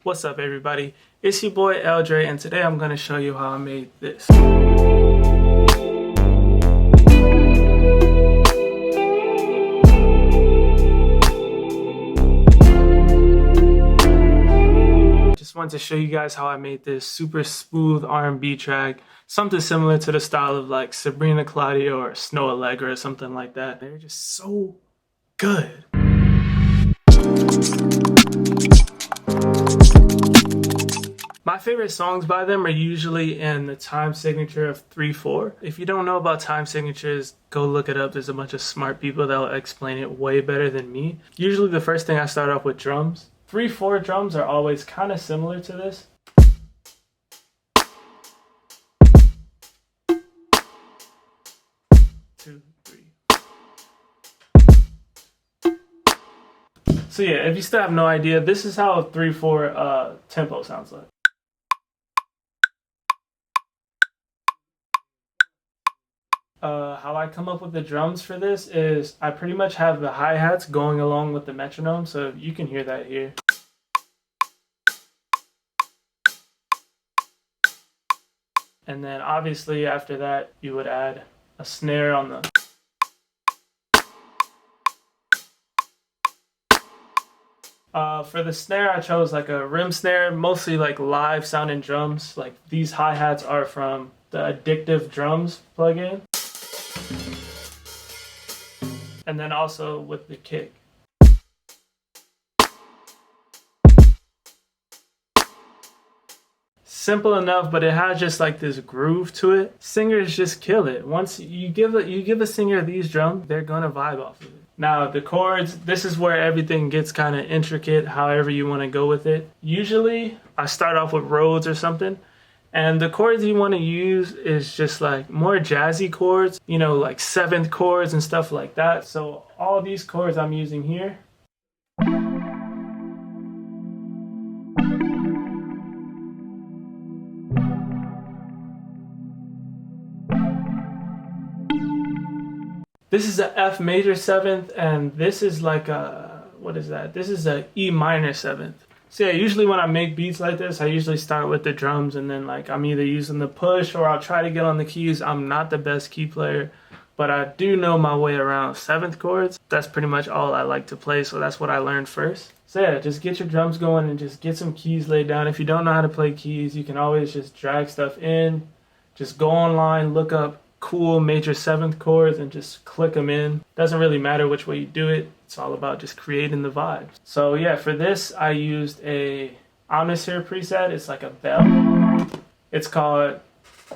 What's up everybody, it's your boy L.Dre and today I'm going to show you how I made this. Just wanted to show you guys how I made this super smooth R&B track, something similar to the style of like Sabrina Claudio or Snoh Aalegra or something like that. They're just so good. My favorite songs by them are usually in the time signature of 3/4. If you don't know about time signatures, go look it up. There's a bunch of smart people that will explain it way better than me. Usually the first thing I start off with drums. 3/4 drums are always kind of similar to this. Two, three. So yeah, if you still have no idea, this is how a 3/4 tempo sounds like. How I come up with the drums for this is I pretty much have the hi-hats going along with the metronome, so you can hear that here. And then obviously after that you would add a snare on the for the snare I chose like a rim snare, mostly like live sounding drums. Like these hi-hats are from the Addictive Drums plugin. And then also with the kick. Simple enough, but it has just like this groove to it. Singers just kill it. Once you give a singer these drums, they're gonna vibe off of it. Now the chords, this is where everything gets kind of intricate, however you want to go with it. Usually I start off with Rhodes or something. And the chords you want to use is just like more jazzy chords, you know, like 7th chords and stuff like that. So all these chords I'm using here. This is a F major 7th and this is like a, what is that? This is a E minor 7th. So yeah, usually when I make beats like this, I usually start with the drums and then like I'm either using the push or I'll try to get on the keys. I'm not the best key player, but I do know my way around 7th chords. That's pretty much all I like to play, so that's what I learned first. So yeah, just get your drums going and just get some keys laid down. If you don't know how to play keys, you can always just drag stuff in. Just go online, look up cool major 7th chords and just click them in. Doesn't really matter which way you do it. It's all about just creating the vibes. So yeah, for this I used a Omnisphere preset. It's like a bell. It's called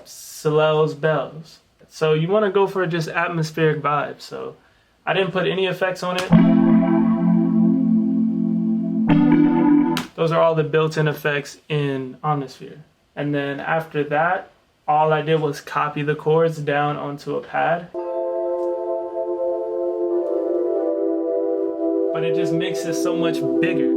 Celle's Bells. So you want to go for just atmospheric vibes. So I didn't put any effects on it. Those are all the built-in effects in Omnisphere. And then after that, all I did was copy the chords down onto a pad. But it just makes it so much bigger.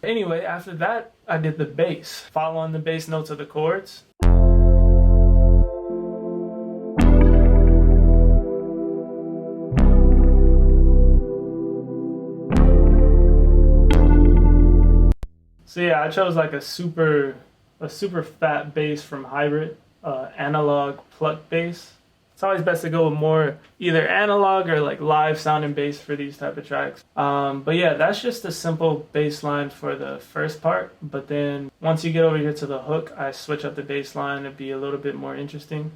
Anyway, after that, I did the bass, following the bass notes of the chords. So yeah, I chose like a super fat bass from Hybrid, analog pluck bass. It's always best to go with more either analog or like live sounding bass for these type of tracks. But yeah, that's just a simple bass line for the first part. But then once you get over here to the hook, I switch up the bass line to be a little bit more interesting.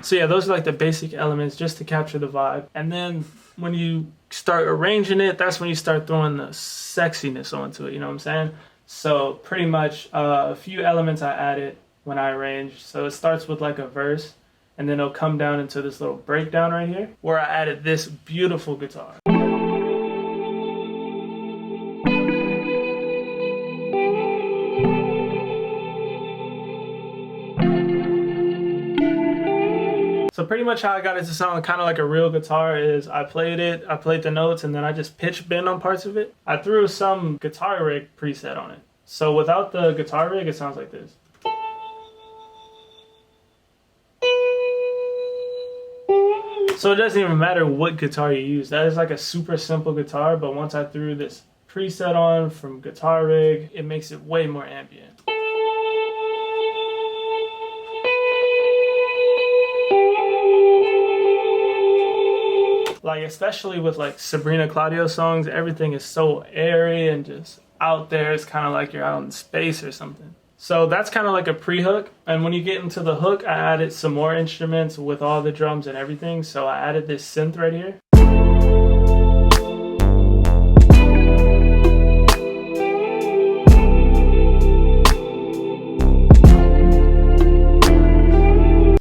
So yeah, those are like the basic elements just to capture the vibe. And then when you start arranging it, that's when you start throwing the sexiness onto it, you know what I'm saying? So pretty much a few elements I added when I arranged. So it starts with like a verse, and then it'll come down into this little breakdown right here, where I added this beautiful guitar. So pretty much how I got it to sound kind of like a real guitar is I played the notes, and then I just pitch bend on parts of it. I threw some guitar rig preset on it. So without the guitar rig, it sounds like this. So it doesn't even matter what guitar you use. That is like a super simple guitar, but once I threw this preset on from Guitar Rig, it makes it way more ambient. Like, especially with like Sabrina Claudio songs, everything is so airy and just out there. It's kind of like you're out in space or something. So that's kind of like a pre-hook. And when you get into the hook, I added some more instruments with all the drums and everything. So I added this synth right here.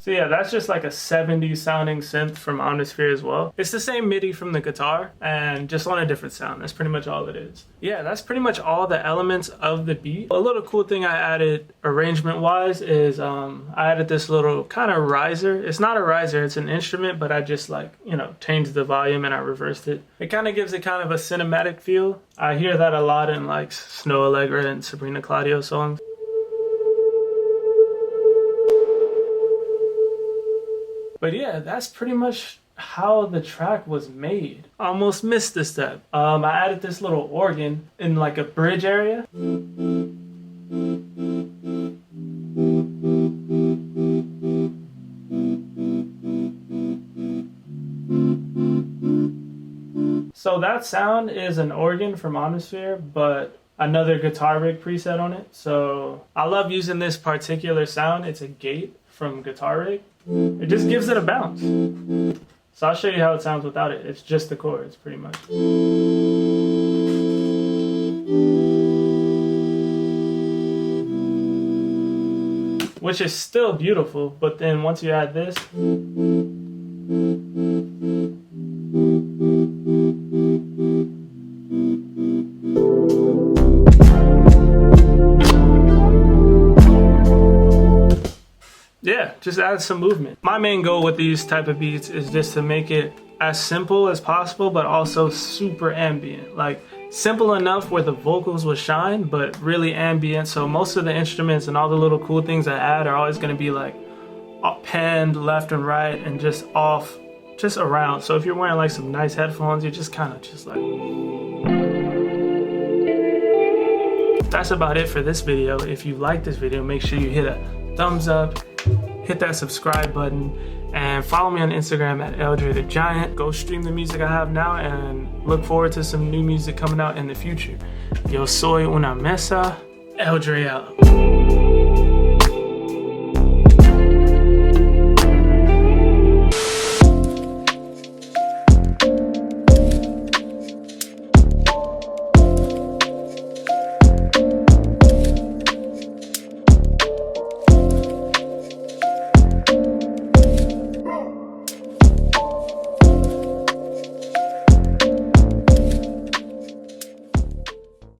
So yeah, that's just like a 70s sounding synth from Omnisphere as well. It's the same MIDI from the guitar and just on a different sound. That's pretty much all it is. Yeah, that's pretty much all the elements of the beat. A little cool thing I added arrangement wise is I added this little kind of riser. It's not a riser, it's an instrument, but I just like, you know, changed the volume and I reversed it. It kind of gives it kind of a cinematic feel. I hear that a lot in like Snoh Aalegra and Sabrina Claudio songs. But yeah, that's pretty much how the track was made. Almost missed this step. I added this little organ in like a bridge area. So that sound is an organ from Omnisphere, but another Guitar Rig preset on it. So I love using this particular sound. It's a gate from Guitar Rig. It just gives it a bounce. So I'll show you how it sounds without it. It's just the chords, pretty much. Which is still beautiful, but then once you add this, yeah, just add some movement. My main goal with these type of beats is just to make it as simple as possible, but also super ambient. Like simple enough where the vocals will shine, but really ambient. So most of the instruments and all the little cool things I add are always gonna be like panned left and right and just off, just around. So if you're wearing like some nice headphones, you're just kind of just like... That's about it for this video. If you like this video, make sure you hit a thumbs up, hit that subscribe button, and follow me on Instagram at L.Dre the Giant. Go stream the music I have now and look forward to some new music coming out in the future. Yo soy una mesa, L.Dre out.